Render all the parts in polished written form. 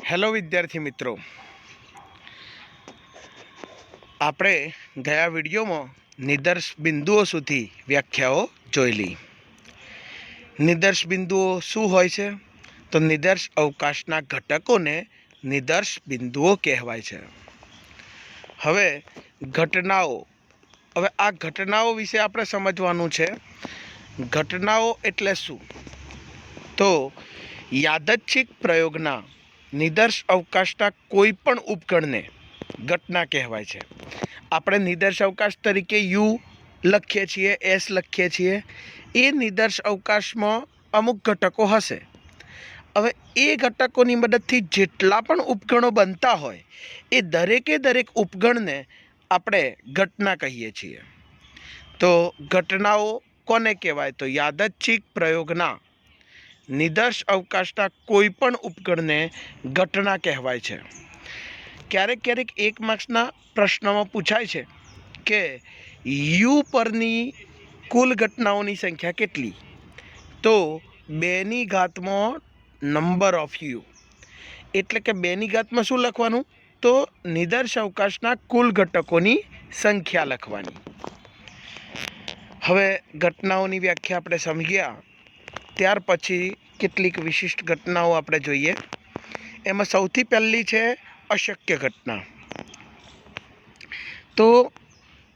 Hello વિદ્યાર્થી મિત્રો, આપણે ગયા વિડીયોમાં નિદર્શ બિંદુઓ સુધી વ્યાખ્યાઓ જોઈ લી। નિદર્શ બિંદુઓ શું હોય છે? તો નિદર્શ અવકાશના ઘટકોને નિદર્શ બિંદુઓ કહેવાય છે। હવે આ ઘટનાઓ વિશે આપણે સમજવાનું છે। ઘટનાઓ એટલે શું? તો યાદચ્છિક પ્રયોગના નિદર્શ અવકાશના કોઈ પણ ઉપકરણને ઘટના કહેવાય છે। આપણે નિદર્શ અવકાશ તરીકે યુ લખીએ છીએ, એસ લખીએ છીએ। એ નિદર્શ અવકાશમાં અમુક ઘટકો હશે। હવે એ ઘટકોની મદદથી જેટલા પણ ઉપકરણો બનતા હોય એ દરેક ઉપકરણને આપણે ઘટના કહીએ છીએ। તો ઘટનાઓ કોને કહેવાય? તો યાદચ્છિક પ્રયોગના નિદર્શ અવકાશના કોઈ પણ ઉપકરણને ઘટના કહેવાય છે। ક્યારેક એક માર્ક્સના પ્રશ્નમાં પૂછાય છે કે યુ પરની કુલ ઘટનાઓની સંખ્યા કેટલી? તો 2ની ઘાતમાં નંબર ઓફ યુ, એટલે કે 2ની ઘાતમાં શું લખવાનું? તો નિદર્શ અવકાશના કુલ ઘટકોની સંખ્યા લખવાની। હવે ઘટનાઓની વ્યાખ્યા આપણે સમજ્યા, ત્યાર પછી કેટલીક વિશિષ્ટ ઘટનાઓ આપણે જોઈએ। એમાં સૌથી પહેલી છે અશક્ય ઘટના। તો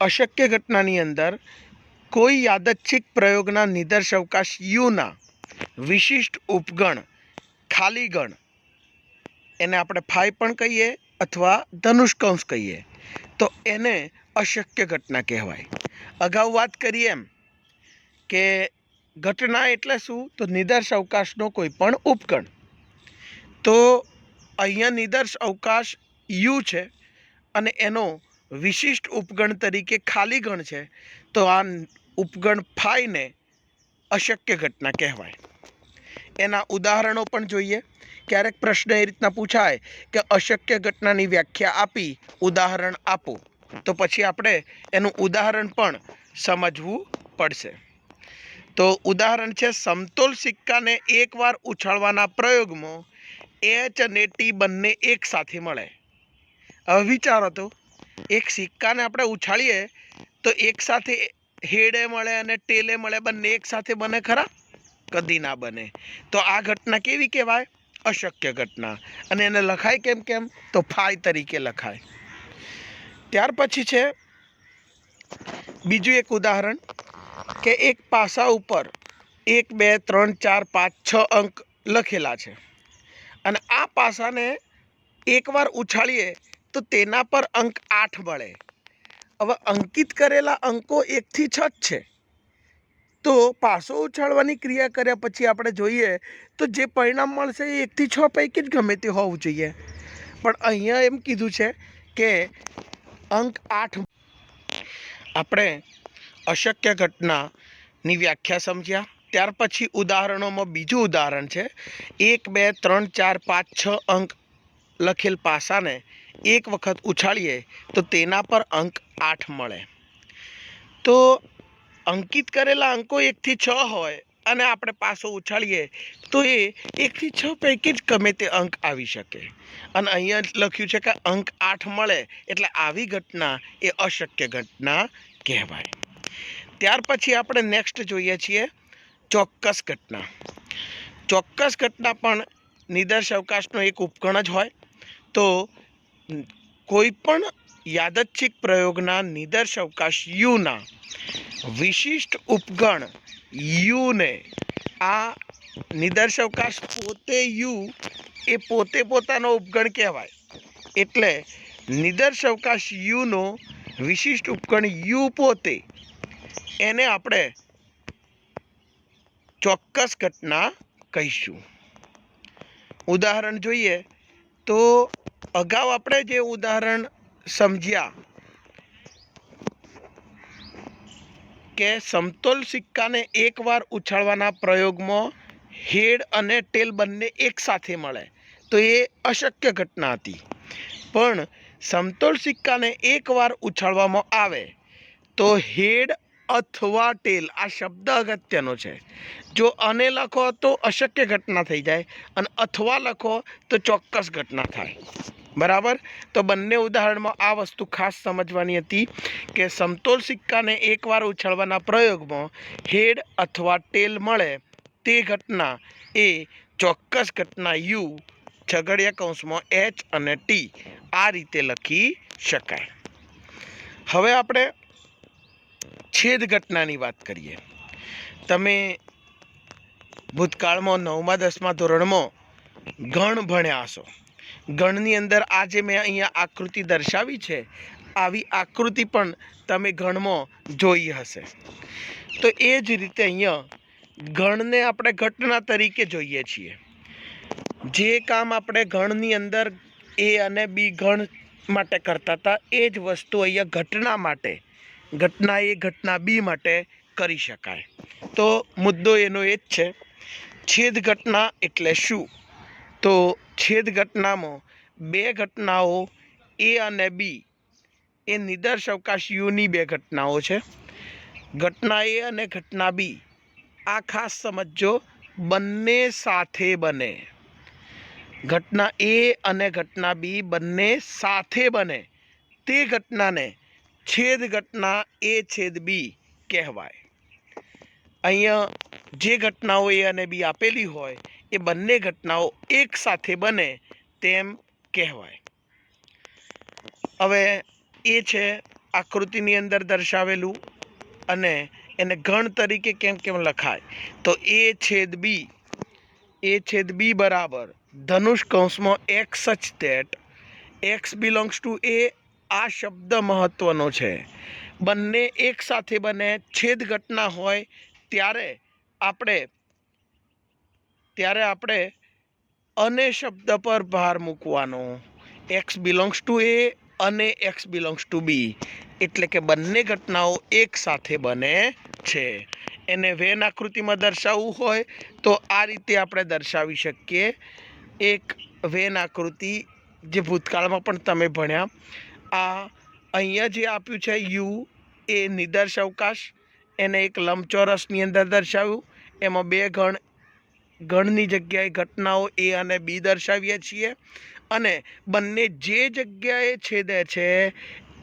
અશક્ય ઘટનાની અંદર કોઈ યાદચ્છિક પ્રયોગના નિદર્શ અવકાશ યુના વિશિષ્ટ ઉપગણ ખાલી ગણ, એને આપણે ફાઈ પણ કહીએ અથવા ધનુષ્કંશ કહીએ, તો એને અશક્ય ઘટના કહેવાય। અગાઉ વાત કરીએ એમ કે ઘટના એટલે શું? તો નિદર્શ અવકાશનો કોઈ પણ ઉપકરણ। તો અહીંયા નિદર્શ અવકાશ યુ છે અને એનો વિશિષ્ટ ઉપગણ તરીકે ખાલી ગણ છે, તો આ ઉપગણ ફાઈને અશક્ય ઘટના કહેવાય। એના ઉદાહરણો પણ જોઈએ। ક્યારેક પ્રશ્ન એ રીતના પૂછાય કે અશક્ય ઘટનાની વ્યાખ્યા આપી, ઉદાહરણ આપો, તો પછી આપણે એનું ઉદાહરણ પણ સમજવું પડશે। તો ઉદાહરણ છે, સમતોલ સિક્કાને એકવાર ઉછાળવાના પ્રયોગમાં એચ અને ટી બંને એક સાથે મળે। હવે વિચારો તો, એક સિક્કાને આપણે ઉછાળીએ તો એક સાથે હેડે મળે અને ટેલે મળે, બંને એક સાથે બને ખરા? કદી ના બને। તો આ ઘટના કેવી કહેવાય? અશક્ય ઘટના। અને એને લખાય કેમ? તો ફાઈ તરીકે લખાય। ત્યાર પછી છે બીજું એક ઉદાહરણ કે એક પાસા ઉપર 1 2 3 4 5 6 અંક લખેલા છે અને આ પાસાને એકવાર ઉછાળીએ તો તેના પર અંક 8 મળે। હવે અંકિત કરેલા અંકો 1 થી 6 જ છે, તો પાસો ઉછાળવાની ક્રિયા કર્યા પછી આપણે જોઈએ તો જે પરિણામ મળશે એ 1 થી 6 પૈકી જ ગમે તે હોવું જોઈએ, પણ અહીંયા એમ કીધું છે કે અંક 8। આપણે અશક્ય ઘટનાની વ્યાખ્યા સમજ્યા। ત્યાર પછી ઉદાહરણોમાં બીજું ઉદાહરણ છે, 1 2 3 4 5 6 અંક લખેલ પાસાને એક વખત ઉછાળીએ તો તેના પર અંક 8 મળે। તો અંકિત કરેલા અંકો 1 થી 6 હોય અને આપણે પાસો ઉછાળીએ તો એ 1 થી 6 પૈકી જ ગમે તે અંક આવી શકે, અને અહીંયા લખ્યું છે કે અંક 8 મળે, એટલે આવી ઘટના એ અશક્ય ઘટના કહેવાય। ત્યાર પછી આપણે નેક્સ્ટ જોઈએ છીએ ચોક્કસ ઘટના। ચોક્કસ ઘટના પણ નિદર્શ અવકાશનો એક ઉપકરણ જ હોય। તો કોઈ પણ યાદચ્છિક પ્રયોગના નિદર્શ અવકાશ યુના વિશિષ્ટ ઉપગણ યુને, આ નિદર્શ અવકાશ પોતે યુ એ પોતાનો ઉપગણ કહેવાય, એટલે નિદર્શ અવકાશ યુનો વિશિષ્ટ ઉપગણ યુ પોતે, એને આપણે ચોક્કસ ઘટના કહીશું। ઉદાહરણ જોઈએ તો અગાઉ આપણે જે ઉદાહરણ સમજ્યા કે સમતોલ સિક્કાને એકવાર ઉછાળવાના પ્રયોગમાં હેડ અને ટેલ બંને એક સાથે મળે, તો એ અશક્ય ઘટના હતી। પણ સમતોલ સિક્કાને એકવાર ઉછાળવામાં આવે તો હેડ अथवा टेल आ शब्द अगत्यनो छे। जो अने लखो तो अशक्य घटना थई जाए अने अथवा लखो तो चोक्कस घटना थाय। बराबर। तो बंने उदाहरण में आ वस्तु खास समझवानी हती कि समतोल सिक्का ने एक वार उछाळवाना प्रयोग में हेड अथवा टेल मळे ते घटना ए चोक्कस घटना यू छगड़िया कौंस में एच अने टी आ रीते लखी शकाय। हवे आपणे छेद घटनानी वात करीए। तमे भूतकाळ में 9मा 10मा धोरण में गण भण्या हशो। गणनी अंदर आज मैं अहींया आकृति दर्शावी छे आवी आकृति पण तमे गण में जोई हशे। तो ए ज रीते अहींया गणने आपणे घटना तरीके जोईए छीए। जे काम आपणे गणनी अंदर ए अने बी गण माटे करता था ए ज वस्तु अहींया घटना माटे, घटना ए घटना बी माटे करी शकाय। तो मुद्दो एनो ए ज छे छेद घटना एटले शुं। तो छेद घटना में बे घटनाओं ए अने बी ए निदर्श अवकाश यूनी बे घटनाओं छे। घटना ए अने घटना बी आ खास समझो बंने साथे बने। घटना ए अने घटना बी बंने साथे बने ते घटना ने छेद घटना ए छेद बी कहेवाय। अहींया जे घटनाओं ए अने बी आपेली होय ए बंने घटनाओं एक साथे बने तेम कहेवाय। हवे ए छे आकृतिनी अंदर दर्शावेलुं अने एने गण तरीके केम केम लखाय। तो ए छेद बी बराबर धनुष कौंस में x such that x belongs to A आ शब्द महत्वनो छे। बंने एक साथे बने छेद घटना होय त्यारे आपणे अने शब्द पर भार मूकवानो। एक्स बिलोंग्स टू ए अने एक्स बिलोंग्स टू बी एटले के बंने घटनाओं एक साथे बने छे। एने वेन आकृति में दर्शावવું होय तो आ रीते आपणे दर्शावी शकीए। एक वेन आकृति जे भूतकाल में पण तमे भण्या। आ अहींया जे आप्युं छे यू ए निदर्श अवकाश एने एक लंबचोरसनी अंदर दर्शाव्युं। एमां बे गणनी जग्याए घटनाओं ए अने बी दर्शावीए छीए अने बंने जे जग्याए छेदे छे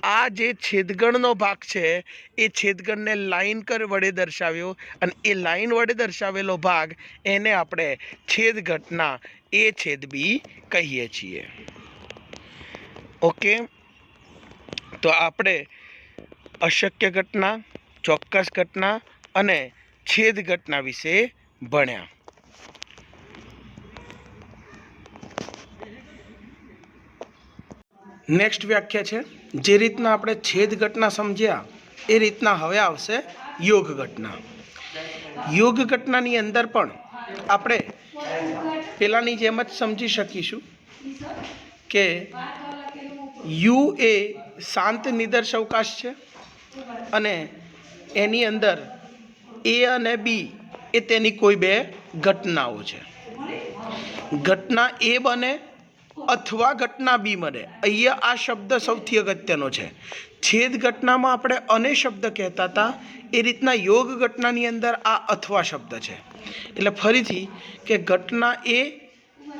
आ जे छेदगणनो भाग छे ए छेदगणने लाइन कर वडे दर्शाव्यो अने ए लाइन वडे दर्शावेलो भाग एने आपणे छेद घटना ए छेद बी कहीए छीए। ओके। तो आपणे अशक्य घटना, चोक्कस घटना अने छेद घटना विषे भण्या। नेक्स्ट व्याख्या है जे रीतना आपणे छेद घटना समझ्या ए रीतना हवे आवशे योग घटना। योग घटनानी अंदर पण आपणे पेलानी जेम ज समझी शकीशुं के यू ए शांत निदर्श अवकाश छे अने एनी अंदर ए अने बी ए तेनी कोई बे घटनाओ छे। घटना ए बने अथवा घटना बी बने। अहींया आ शब्द सौथी अगत्यनो छे। छेद घटना में आपणे अने शब्द कहता था ए रीतना योग घटनानी अंदर आ अथवा शब्द छे। एटले फरीथी के घटना ए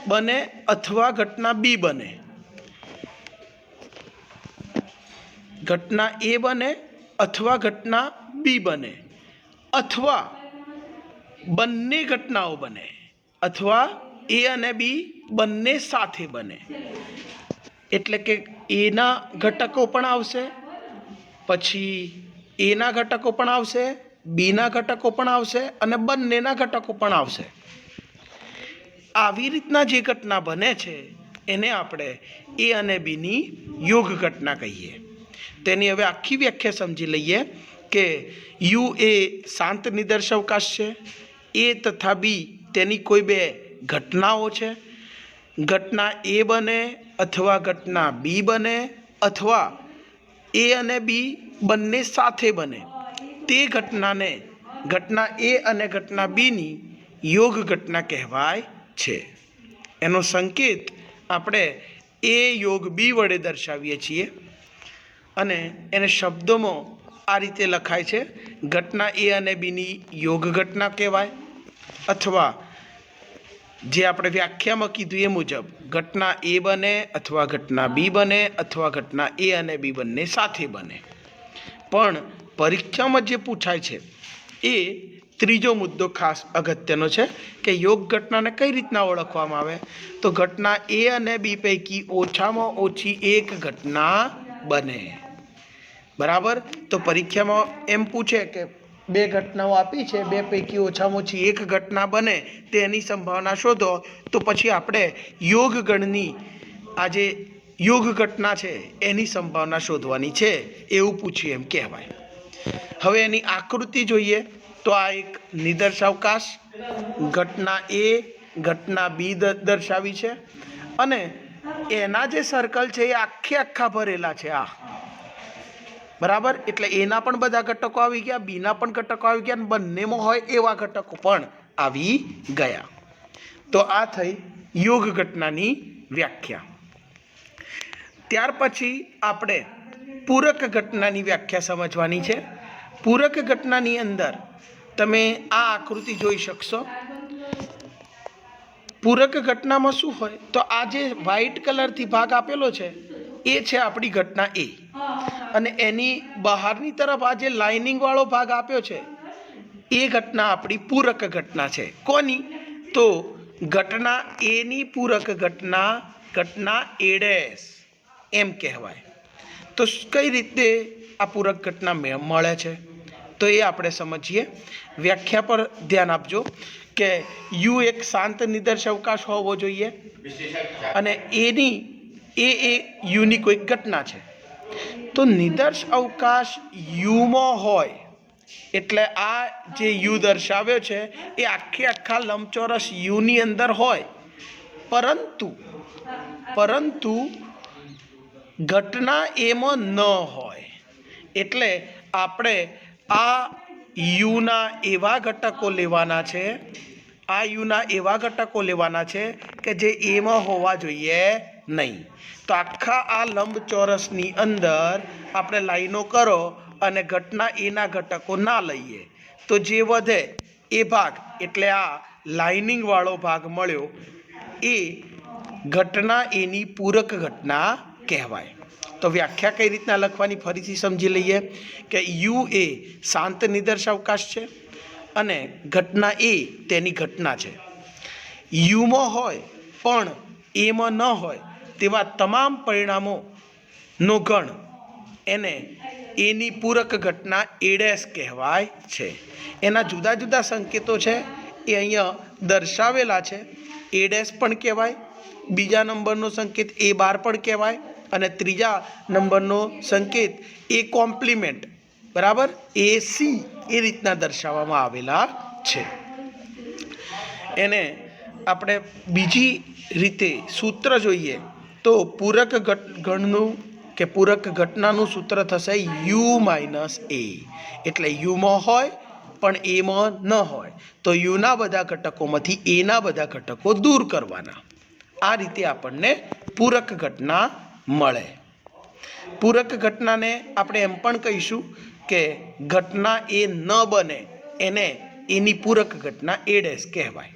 बने अथवा घटना बी बने। घटना ए बने अथवा घटना बी बने अथवा बंने घटनाओं बने अथवा ए अने बी बंने साथे बने। एटले के एना घटको पण आवशे, पछी एना घटको पण आवशे, बीना घटको पण आवशे अने बंनेना घटको पण आवशे। आवी रीतना जे घटना बने छे एने आपणे ए अने बी नी योग घटना कहीए। तेनी हवे आखी व्याख्या समझी लईए के यू ए शांत निदर्श अवकाश छे, ए तथा बी तेनी कोई बे घटनाओं छे। घटना ए बने अथवा घटना बी बने अथवा ए अने बी बंने साथे बने ते घटना ने घटना ए अने घटना बी नी योग घटना कहेवाय छे। एनो संकेत आपणे ए योग बी वडे दर्शावीए छीए अने एने शब्दों में આ રીતે લખાય છે, ઘટના એ અને બીની યોગ ઘટના કહેવાય, અથવા જે આપણે વ્યાખ્યામાં કીધું એ મુજબ ઘટના એ બને અથવા ઘટના બી બને અથવા ઘટના એ અને બી બંને સાથે બને. પણ પરીક્ષામાં જે પૂછાય છે એ ત્રીજો મુદ્દો ખાસ અગત્યનો છે કે યોગ ઘટનાને કઈ રીતના ઓળખવામાં આવે, તો ઘટના એ અને બી પૈકી ઓછામાં ઓછી એક ઘટના બને. બરાબર. તો પરીક્ષામાં એમ પૂછે કે બે ઘટનાઓ આપી છે, બે પૈકી ઓછામાં ઓછી એક ઘટના બને તેની સંભાવના શોધો, તો પછી આપણે યોગ ગણની આ જે યોગ ઘટના છે એની સંભાવના શોધવાની છે એવું પૂછ્યું એમ કહેવાય. હવે એની આકૃતિ જોઈએ તો આ એક નિદર્શાવકાશ, ઘટના એ ઘટના બી દર્શાવી છે અને એના જે સર્કલ છે એ આખા ભરેલા છે. આ બરાબર. એટલે એના પણ બધા ઘટકો આવી ગયા, બીના પણ ઘટકો આવી ગયા, બંનેમાં હોય એવા ઘટકો પણ આવી ગયા. તો આ થઈ યોગ ઘટનાની વ્યાખ્યા. ત્યાર પછી આપણે પૂરક ઘટનાની વ્યાખ્યા સમજવાની છે. પૂરક ઘટનાની અંદર તમે આ આકૃતિ જોઈ શકશો. પૂરક ઘટનામાં શું હોય, તો આ જે વ્હાઇટ કલરથી ભાગ આપેલો છે એ છે આપણી ઘટના એ, અને એની બહારની તરફ આ જે લાઇનિંગ વાળો ભાગ આપ્યો છે એ ઘટના આપણી પૂરક ઘટના છે. કોની? તો ઘટના એની પૂરક ઘટના ઘટના એ ડેશ એમ કહેવાય. તો કઈ રીતે આ પૂરક ઘટના મળે છે તો એ આપણે સમજીએ. વ્યાખ્યા પર ધ્યાન આપજો કે યુ એક શાંત નિદર્શ અવકાશ હોવો જોઈએ અને એની એ યુની કોઈક ઘટના છે. તો નિદર્શ અવકાશ યુમાં હોય એટલે આ જે યુ દર્શાવ્યો છે એ આખા લંબચોરસ યુની અંદર હોય, પરંતુ ઘટના એમાં ન હોય. એટલે આપણે આ યુના એવા ઘટકો લેવાના છે, કે જે એમાં હોવા જોઈએ નહીં. તો આખા આ લંબચોરસની અંદર આપણે લાઈનો કરો અને ઘટના એના ઘટકો ના લઈએ તો જે વધે એ ભાગ, એટલે આ લાઇનિંગ વાળો ભાગ મળ્યો એ ઘટના એની પૂરક ઘટના કહેવાય. તો વ્યાખ્યા કઈ રીતના લખવાની ફરીથી સમજી લઈએ કે યુ એ શાંત નિદર્શ અવકાશ છે અને ઘટના એ તેની ઘટના છે. યુમાં હોય પણ એમાં ન હોય તેવા તમામ પરિણામોનો ગણ એને એની પૂરક ઘટના એ ડેશ કહેવાય છે. એના જુદા જુદા સંકેતો છે એ અહીંયા દર્શાવેલા છે. એ ડેશ પણ કહેવાય, બીજા નંબરનો સંકેત એ બાર પણ કહેવાય અને ત્રીજા નંબરનો સંકેત એ કોમ્પ્લિમેન્ટ, બરાબર, એ સી એ રીતના દર્શાવવામાં આવેલા છે. એને આપણે બીજી રીતે સૂત્ર જોઈએ તો પૂરક ગણનું કે પૂરક ઘટનાનું સૂત્ર થશે યુ માઇનસ એ. એટલે યુમાં હોય પણ એમાં ન હોય તો યુના બધા ઘટકોમાંથી એના બધા ઘટકો દૂર કરવાના. આ રીતે આપણને પૂરક ઘટના મળે. પૂરક ઘટનાને આપણે એમ પણ કહીશું કે ઘટના એ ન બને એને એની પૂરક ઘટના એ ડેશ કહેવાય.